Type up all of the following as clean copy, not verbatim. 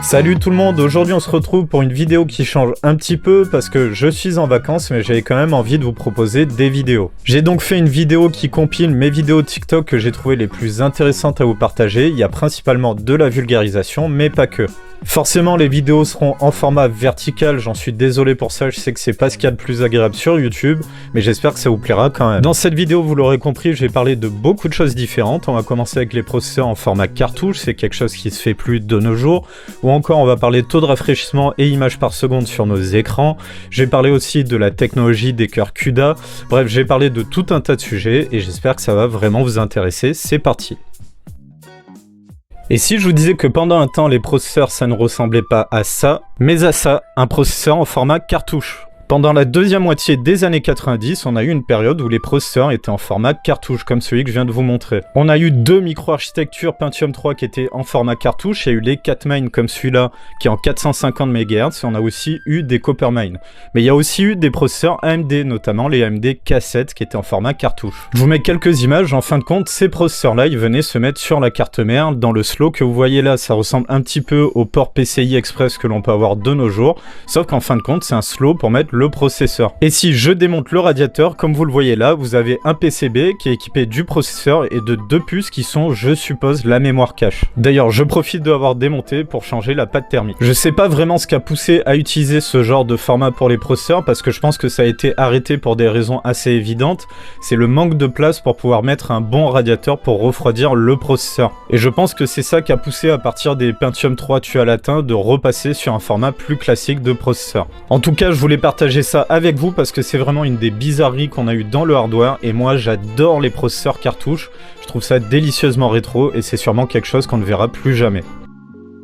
Salut tout le monde, aujourd'hui on se retrouve pour une vidéo qui change un petit peu parce que je suis en vacances mais j'avais quand même envie de vous proposer des vidéos. J'ai donc fait une vidéo qui compile mes vidéos TikTok que j'ai trouvées les plus intéressantes à vous partager. Il y a principalement de la vulgarisation mais pas que. Forcément les vidéos seront en format vertical, j'en suis désolé pour ça, je sais que c'est pas ce qu'il y a de plus agréable sur YouTube, mais j'espère que ça vous plaira quand même. Dans cette vidéo, vous l'aurez compris, je vais parler de beaucoup de choses différentes. On va commencer avec les processeurs en format cartouche, c'est quelque chose qui se fait plus de nos jours, ou encore on va parler taux de rafraîchissement et images par seconde sur nos écrans. Je vais parler aussi de la technologie des cœurs CUDA, bref, je vais parler de tout un tas de sujets et j'espère que ça va vraiment vous intéresser. C'est parti. Et si je vous disais que pendant un temps, les processeurs, ça ne ressemblait pas à ça, mais à ça, un processeur en format cartouche. Pendant la deuxième moitié des années 90, on a eu une période où les processeurs étaient en format cartouche, comme celui que je viens de vous montrer. On a eu deux micro-architectures Pentium 3 qui étaient en format cartouche, il y a eu les Catmain comme celui-là, qui est en 450 MHz, et on a aussi eu des Coppermine. Mais il y a aussi eu des processeurs AMD, notamment les AMD K7 qui étaient en format cartouche. Je vous mets quelques images, en fin de compte, ces processeurs-là, ils venaient se mettre sur la carte mère, dans le slow que vous voyez là, ça ressemble un petit peu au port PCI Express que l'on peut avoir de nos jours, sauf qu'en fin de compte, c'est un slow pour mettre le processeur. Et si je démonte le radiateur, comme vous le voyez là, vous avez un PCB qui est équipé du processeur et de deux puces qui sont, je suppose, la mémoire cache. D'ailleurs, je profite de l'avoir démonté pour changer la pâte thermique. Je sais pas vraiment ce qui a poussé à utiliser ce genre de format pour les processeurs parce que je pense que ça a été arrêté pour des raisons assez évidentes. C'est le manque de place pour pouvoir mettre un bon radiateur pour refroidir le processeur. Et je pense que c'est ça qui a poussé à partir des Pentium 3 tués à latin de repasser sur un format plus classique de processeur. En tout cas, je voulais partager ça avec vous parce que c'est vraiment une des bizarreries qu'on a eu dans le hardware et moi j'adore les processeurs cartouches, je trouve ça délicieusement rétro et c'est sûrement quelque chose qu'on ne verra plus jamais.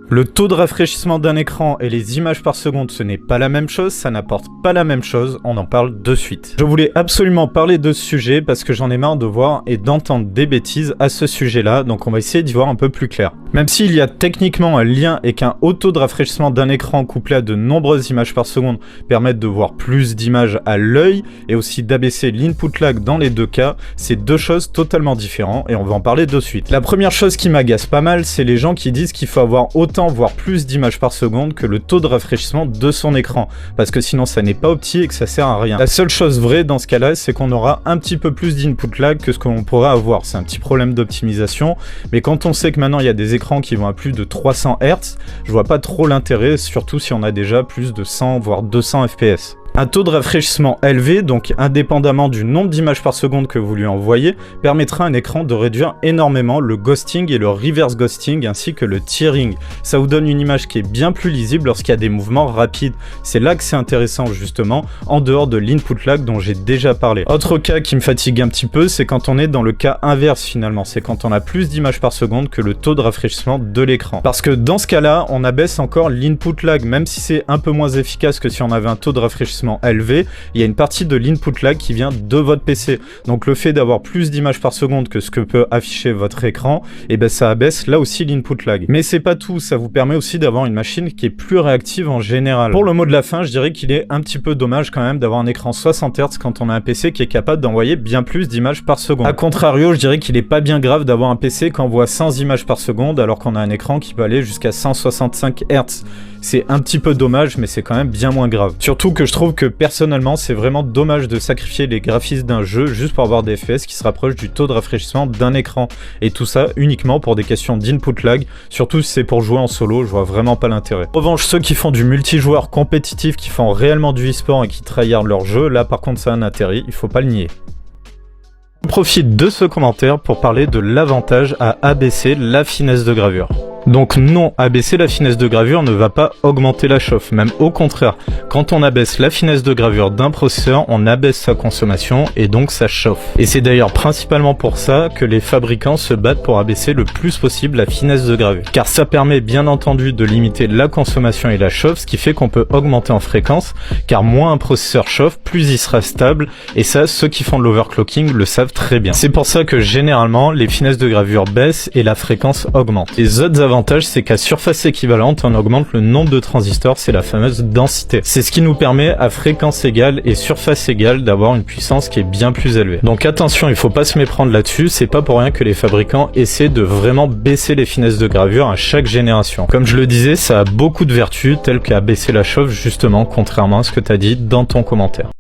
Le taux de rafraîchissement d'un écran et les images par seconde, ce n'est pas la même chose, ça n'apporte pas la même chose, on en parle de suite. Je voulais absolument parler de ce sujet parce que j'en ai marre de voir et d'entendre des bêtises à ce sujet-là, donc on va essayer d'y voir un peu plus clair. Même s'il y a techniquement un lien et qu'un haut taux de rafraîchissement d'un écran couplé à de nombreuses images par seconde permettent de voir plus d'images à l'œil et aussi d'abaisser l'input lag dans les deux cas, c'est deux choses totalement différentes et on va en parler de suite. La première chose qui m'agace pas mal, c'est les gens qui disent qu'il faut avoir autant voire plus d'images par seconde que le taux de rafraîchissement de son écran, parce que sinon ça n'est pas opti et que ça sert à rien. La seule chose vraie dans ce cas-là, c'est qu'on aura un petit peu plus d'input lag que ce que l'on pourrait avoir. C'est un petit problème d'optimisation, mais quand on sait que maintenant il y a des écrans qui vont à plus de 300 Hz, je vois pas trop l'intérêt, surtout si on a déjà plus de 100 voire 200 FPS. Un taux de rafraîchissement élevé, donc indépendamment du nombre d'images par seconde que vous lui envoyez, permettra à un écran de réduire énormément le ghosting et le reverse ghosting ainsi que le tearing. Ça vous donne une image qui est bien plus lisible lorsqu'il y a des mouvements rapides. C'est là que c'est intéressant justement, en dehors de l'input lag dont j'ai déjà parlé. Autre cas qui me fatigue un petit peu, c'est quand on est dans le cas inverse finalement, c'est quand on a plus d'images par seconde que le taux de rafraîchissement de l'écran. Parce que dans ce cas-là, on abaisse encore l'input lag, même si c'est un peu moins efficace que si on avait un taux de rafraîchissement élevé, il y a une partie de l'input lag qui vient de votre PC. Donc le fait d'avoir plus d'images par seconde que ce que peut afficher votre écran, et ben ça abaisse là aussi l'input lag. Mais c'est pas tout, ça vous permet aussi d'avoir une machine qui est plus réactive en général. Pour le mot de la fin, je dirais qu'il est un petit peu dommage quand même d'avoir un écran 60 Hz quand on a un PC qui est capable d'envoyer bien plus d'images par seconde. A contrario, je dirais qu'il est pas bien grave d'avoir un PC qui envoie 100 images par seconde alors qu'on a un écran qui peut aller jusqu'à 165 Hz. C'est un petit peu dommage, mais c'est quand même bien moins grave. Surtout que je trouve que personnellement, c'est vraiment dommage de sacrifier les graphismes d'un jeu juste pour avoir des FPS qui se rapprochent du taux de rafraîchissement d'un écran. Et tout ça uniquement pour des questions d'input lag, surtout si c'est pour jouer en solo, je vois vraiment pas l'intérêt. En revanche, ceux qui font du multijoueur compétitif, qui font réellement du e-sport et qui tryhardent leur jeu, là par contre ça a un intérêt, il faut pas le nier. Je profite de ce commentaire pour parler de l'avantage à abaisser la finesse de gravure. Donc non, abaisser la finesse de gravure ne va pas augmenter la chauffe, même au contraire. Quand on abaisse la finesse de gravure d'un processeur, on abaisse sa consommation et donc ça chauffe. Et c'est d'ailleurs principalement pour ça que les fabricants se battent pour abaisser le plus possible la finesse de gravure. Car ça permet bien entendu de limiter la consommation et la chauffe, ce qui fait qu'on peut augmenter en fréquence, car moins un processeur chauffe, plus il sera stable, et ça, ceux qui font de l'overclocking le savent très bien. C'est pour ça que généralement, les finesses de gravure baissent et la fréquence augmente. Les autres avantages L'avantage, c'est qu'à surface équivalente, on augmente le nombre de transistors, c'est la fameuse densité. C'est ce qui nous permet, à fréquence égale et surface égale, d'avoir une puissance qui est bien plus élevée. Donc attention, il faut pas se méprendre là-dessus, c'est pas pour rien que les fabricants essaient de vraiment baisser les finesses de gravure à chaque génération. Comme je le disais, ça a beaucoup de vertus, telles qu'à baisser la chauffe, justement, contrairement à ce que tu as dit dans ton commentaire.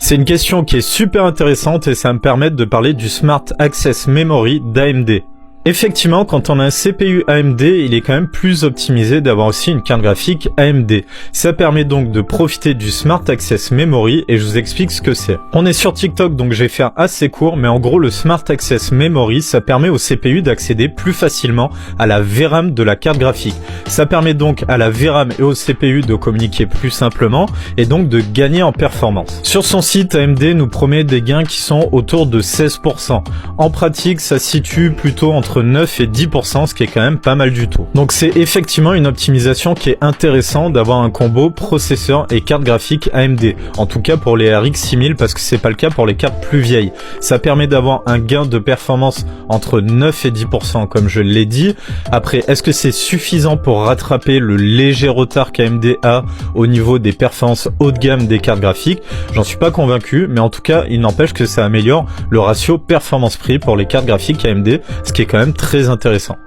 C'est une question qui est super intéressante et ça va me permettre de parler du Smart Access Memory d'AMD. Effectivement, quand on a un CPU AMD, il est quand même plus optimisé d'avoir aussi une carte graphique AMD. Ça permet donc de profiter du Smart Access Memory et je vous explique ce que c'est. On est sur TikTok, donc je vais faire assez court, mais en gros, le Smart Access Memory, ça permet au CPU d'accéder plus facilement à la VRAM de la carte graphique. Ça permet donc à la VRAM et au CPU de communiquer plus simplement et donc de gagner en performance. Sur son site, AMD nous promet des gains qui sont autour de 16%. En pratique, ça se situe plutôt entre 9 et 10%, ce qui est quand même pas mal du tout. Donc c'est effectivement une optimisation qui est intéressante d'avoir un combo processeur et carte graphique AMD. En tout cas pour les RX 6000 parce que c'est pas le cas pour les cartes plus vieilles. Ça permet d'avoir un gain de performance entre 9 et 10% comme je l'ai dit. Après, est-ce que c'est suffisant pour rattraper le léger retard qu'AMD a au niveau des performances haut de gamme des cartes graphiques? J'en suis pas convaincu, mais en tout cas, il n'empêche que ça améliore le ratio performance-prix pour les cartes graphiques AMD, ce qui est quand même très intéressant.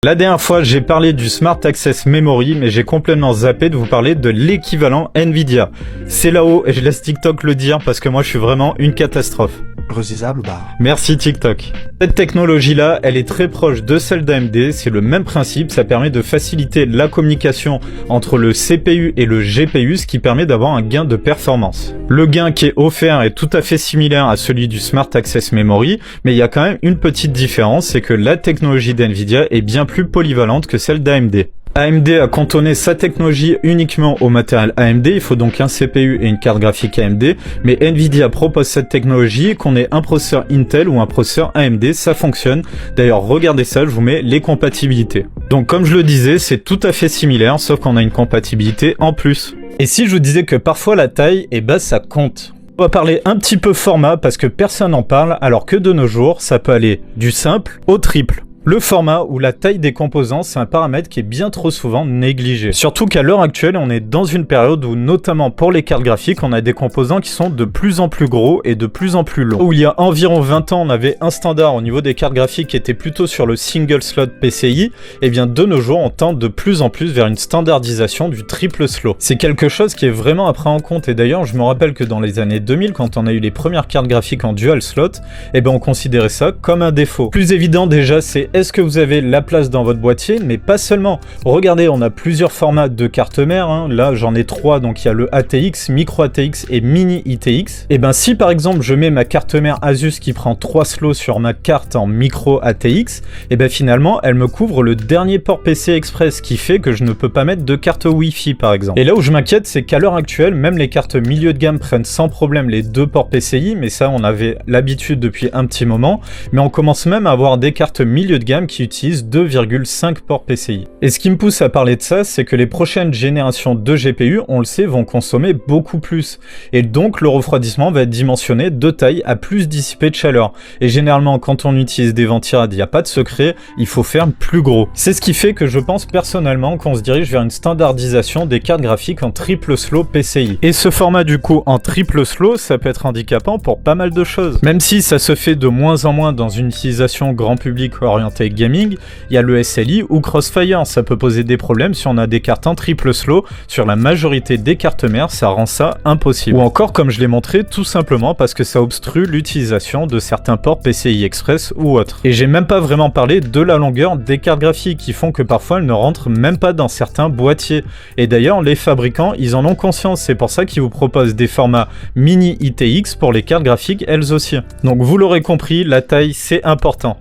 La dernière fois, j'ai parlé du Smart Access Memory, mais j'ai complètement zappé de vous parler de l'équivalent Nvidia. C'est là-haut, et je laisse TikTok le dire parce que moi je suis vraiment une catastrophe. Recisable ou barre. Merci TikTok. Cette technologie-là, elle est très proche de celle d'AMD, c'est le même principe, ça permet de faciliter la communication entre le CPU et le GPU, ce qui permet d'avoir un gain de performance. Le gain qui est offert est tout à fait similaire à celui du Smart Access Memory, mais il y a quand même une petite différence, c'est que la technologie d'NVIDIA est bien plus polyvalente que celle d'AMD. AMD a cantonné sa technologie uniquement au matériel AMD, il faut donc un CPU et une carte graphique AMD, mais Nvidia propose cette technologie, qu'on ait un processeur Intel ou un processeur AMD, ça fonctionne. D'ailleurs, regardez ça, je vous mets les compatibilités. Donc comme je le disais, c'est tout à fait similaire, sauf qu'on a une compatibilité en plus. Et si je vous disais que parfois la taille, ça compte. On va parler un petit peu format parce que personne n'en parle, alors que de nos jours, ça peut aller du simple au triple. Le format ou la taille des composants, c'est un paramètre qui est bien trop souvent négligé. Surtout qu'à l'heure actuelle, on est dans une période où, notamment pour les cartes graphiques, on a des composants qui sont de plus en plus gros et de plus en plus longs. Où il y a environ 20 ans, on avait un standard au niveau des cartes graphiques qui était plutôt sur le single slot PCI, et bien de nos jours, on tend de plus en plus vers une standardisation du triple slot. C'est quelque chose qui est vraiment à prendre en compte, et d'ailleurs, je me rappelle que dans les années 2000, quand on a eu les premières cartes graphiques en dual slot, on considérait ça comme un défaut. Plus évident déjà, c'est est-ce que vous avez la place dans votre boîtier, mais pas seulement. Regardez, on a plusieurs formats de cartes mères, hein. Là j'en ai 3, donc il y a le ATX, Micro ATX et Mini ITX. Et si par exemple je mets ma carte mère Asus qui prend 3 slots sur ma carte en Micro ATX, finalement elle me couvre le dernier port PC Express, qui fait que je ne peux pas mettre de carte Wi-Fi par exemple. Et là où je m'inquiète, c'est qu'à l'heure actuelle, même les cartes milieu de gamme prennent sans problème les 2 ports PCI, mais ça on avait l'habitude depuis un petit moment, mais on commence même à avoir des cartes milieu de gamme qui utilisent 2,5 ports PCI. Et ce qui me pousse à parler de ça, c'est que les prochaines générations de GPU, on le sait, vont consommer beaucoup plus. Et donc le refroidissement va être dimensionné de taille à plus dissiper de chaleur. Et généralement, quand on utilise des ventirades, il n'y a pas de secret, il faut faire plus gros. C'est ce qui fait que je pense personnellement qu'on se dirige vers une standardisation des cartes graphiques en triple slot PCI. Et ce format du coup en triple slot, ça peut être handicapant pour pas mal de choses. Même si ça se fait de moins en moins dans une utilisation grand public orientée gaming, il y a le SLI ou Crossfire, ça peut poser des problèmes si on a des cartes en triple slow. Sur la majorité des cartes mères, ça rend ça impossible. Ou encore, comme je l'ai montré, tout simplement parce que ça obstrue l'utilisation de certains ports PCI Express ou autres. Et j'ai même pas vraiment parlé de la longueur des cartes graphiques qui font que parfois elles ne rentrent même pas dans certains boîtiers. Et d'ailleurs, les fabricants, ils en ont conscience, c'est pour ça qu'ils vous proposent des formats Mini ITX pour les cartes graphiques elles aussi. Donc vous l'aurez compris, la taille c'est important.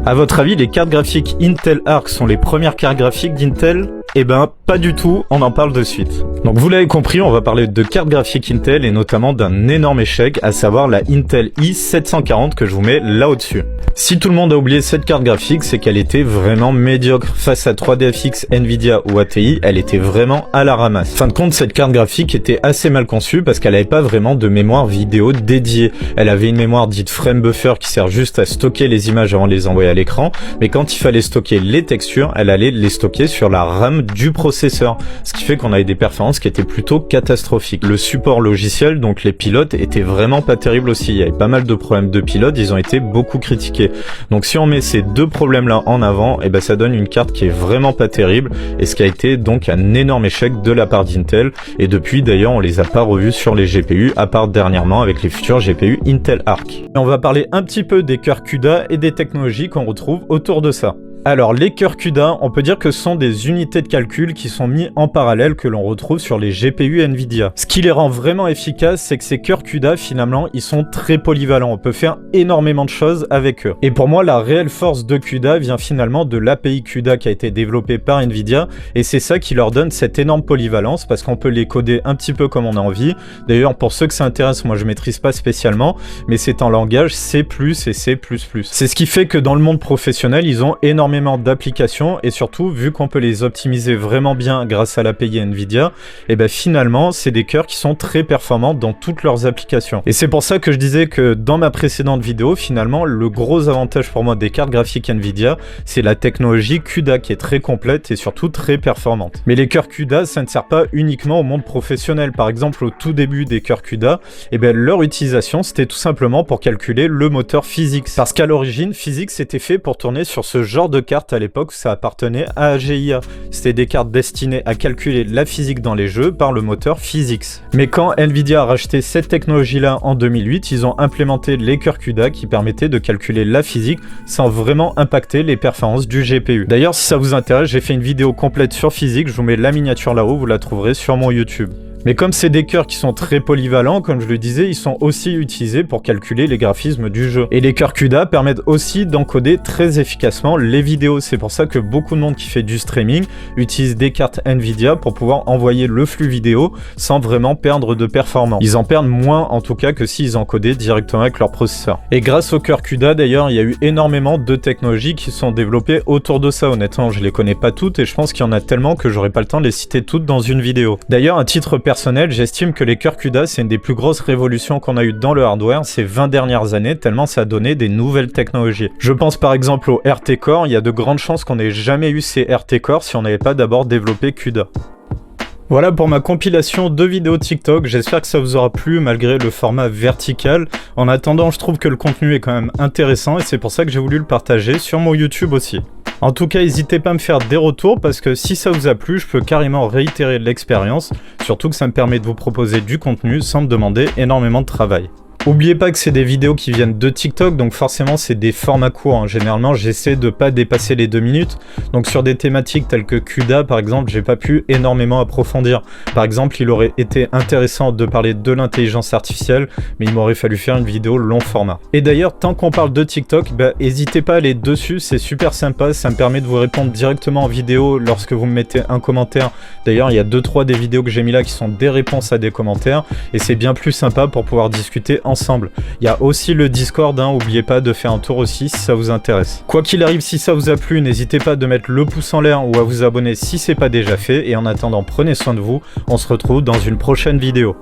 À votre avis, les cartes graphiques Intel Arc sont les premières cartes graphiques d'Intel? Eh ben, pas du tout, on en parle de suite. Donc vous l'avez compris, on va parler de cartes graphiques Intel et notamment d'un énorme échec, à savoir la Intel i740 que je vous mets là au-dessus. Si tout le monde a oublié cette carte graphique, c'est qu'elle était vraiment médiocre. Face à 3DFX, Nvidia ou ATI, elle était vraiment à la ramasse. Fin de compte, cette carte graphique était assez mal conçue parce qu'elle n'avait pas vraiment de mémoire vidéo dédiée. Elle avait une mémoire dite frame buffer qui sert juste à stocker les images avant de les envoyer à l'écran, mais quand il fallait stocker les textures, elle allait les stocker sur la RAM du processeur, ce qui fait qu'on avait des performances qui étaient plutôt catastrophiques. Le support logiciel, donc les pilotes, était vraiment pas terrible aussi. Il y avait pas mal de problèmes de pilotes, ils ont été beaucoup critiqués. Donc si on met ces deux problèmes-là en avant, et ben ça donne une carte qui est vraiment pas terrible, et ce qui a été donc un énorme échec de la part d'Intel, et depuis d'ailleurs on les a pas revus sur les GPU, à part dernièrement avec les futurs GPU Intel Arc. Et on va parler un petit peu des cœurs CUDA et des technologies qu'on retrouve autour de ça. Alors les cœurs CUDA, on peut dire que ce sont des unités de calcul qui sont mis en parallèle que l'on retrouve sur les GPU Nvidia. Ce qui les rend vraiment efficaces, c'est que ces cœurs CUDA finalement, ils sont très polyvalents, on peut faire énormément de choses avec eux. Et pour moi, la réelle force de CUDA vient finalement de l'API CUDA qui a été développée par Nvidia, et c'est ça qui leur donne cette énorme polyvalence parce qu'on peut les coder un petit peu comme on a envie. D'ailleurs, pour ceux que ça intéresse, moi je maîtrise pas spécialement, mais c'est en langage C++ et C++. C'est ce qui fait que dans le monde professionnel, ils ont énormément d'applications et surtout vu qu'on peut les optimiser vraiment bien grâce à l'API Nvidia, et ben finalement c'est des cœurs qui sont très performants dans toutes leurs applications. Et c'est pour ça que je disais que dans ma précédente vidéo, finalement le gros avantage pour moi des cartes graphiques Nvidia, c'est la technologie CUDA qui est très complète et surtout très performante. Mais les cœurs CUDA, ça ne sert pas uniquement au monde professionnel. Par exemple, au tout début des cœurs CUDA, et ben leur utilisation c'était tout simplement pour calculer le moteur Physics. Parce qu'à l'origine, Physics était fait pour tourner sur ce genre de cartes à l'époque, ça appartenait à AGIA. C'était des cartes destinées à calculer la physique dans les jeux par le moteur Physics. Mais quand Nvidia a racheté cette technologie-là en 2008, ils ont implémenté les cœurs CUDA qui permettaient de calculer la physique sans vraiment impacter les performances du GPU. D'ailleurs, si ça vous intéresse, j'ai fait une vidéo complète sur physique, je vous mets la miniature là-haut, vous la trouverez sur mon YouTube. Mais comme c'est des cœurs qui sont très polyvalents, comme je le disais, ils sont aussi utilisés pour calculer les graphismes du jeu. Et les cœurs CUDA permettent aussi d'encoder très efficacement les vidéos. C'est pour ça que beaucoup de monde qui fait du streaming utilise des cartes Nvidia pour pouvoir envoyer le flux vidéo sans vraiment perdre de performance. Ils en perdent moins en tout cas que s'ils encodaient directement avec leur processeur. Et grâce aux cœurs CUDA d'ailleurs, il y a eu énormément de technologies qui sont développées autour de ça. Honnêtement, je les connais pas toutes et je pense qu'il y en a tellement que j'aurais pas le temps de les citer toutes dans une vidéo. D'ailleurs, à titre personnel, j'estime que les cœurs CUDA, c'est une des plus grosses révolutions qu'on a eues dans le hardware ces 20 dernières années, tellement ça a donné des nouvelles technologies. Je pense par exemple au RT Core, il y a de grandes chances qu'on n'ait jamais eu ces RT Core si on n'avait pas d'abord développé CUDA. Voilà pour ma compilation de vidéos TikTok, j'espère que ça vous aura plu malgré le format vertical. En attendant, je trouve que le contenu est quand même intéressant et c'est pour ça que j'ai voulu le partager sur mon YouTube aussi. En tout cas, n'hésitez pas à me faire des retours parce que si ça vous a plu, je peux carrément réitérer l'expérience, surtout que ça me permet de vous proposer du contenu sans me demander énormément de travail. N'oubliez pas que c'est des vidéos qui viennent de TikTok, donc forcément c'est des formats courts. Hein. Généralement, j'essaie de pas dépasser les 2 minutes. Donc sur des thématiques telles que CUDA, par exemple, j'ai pas pu énormément approfondir. Par exemple, il aurait été intéressant de parler de l'intelligence artificielle, mais il m'aurait fallu faire une vidéo long format. Et d'ailleurs, tant qu'on parle de TikTok, n'hésitez pas à aller dessus, c'est super sympa. Ça me permet de vous répondre directement en vidéo lorsque vous me mettez un commentaire. D'ailleurs, il y a 2-3 des vidéos que j'ai mis là qui sont des réponses à des commentaires, et c'est bien plus sympa pour pouvoir discuter ensemble. Il y a aussi le Discord, hein, n'oubliez pas de faire un tour aussi si ça vous intéresse. Quoi qu'il arrive, si ça vous a plu, n'hésitez pas de mettre le pouce en l'air ou à vous abonner si c'est pas déjà fait. Et en attendant, prenez soin de vous, on se retrouve dans une prochaine vidéo.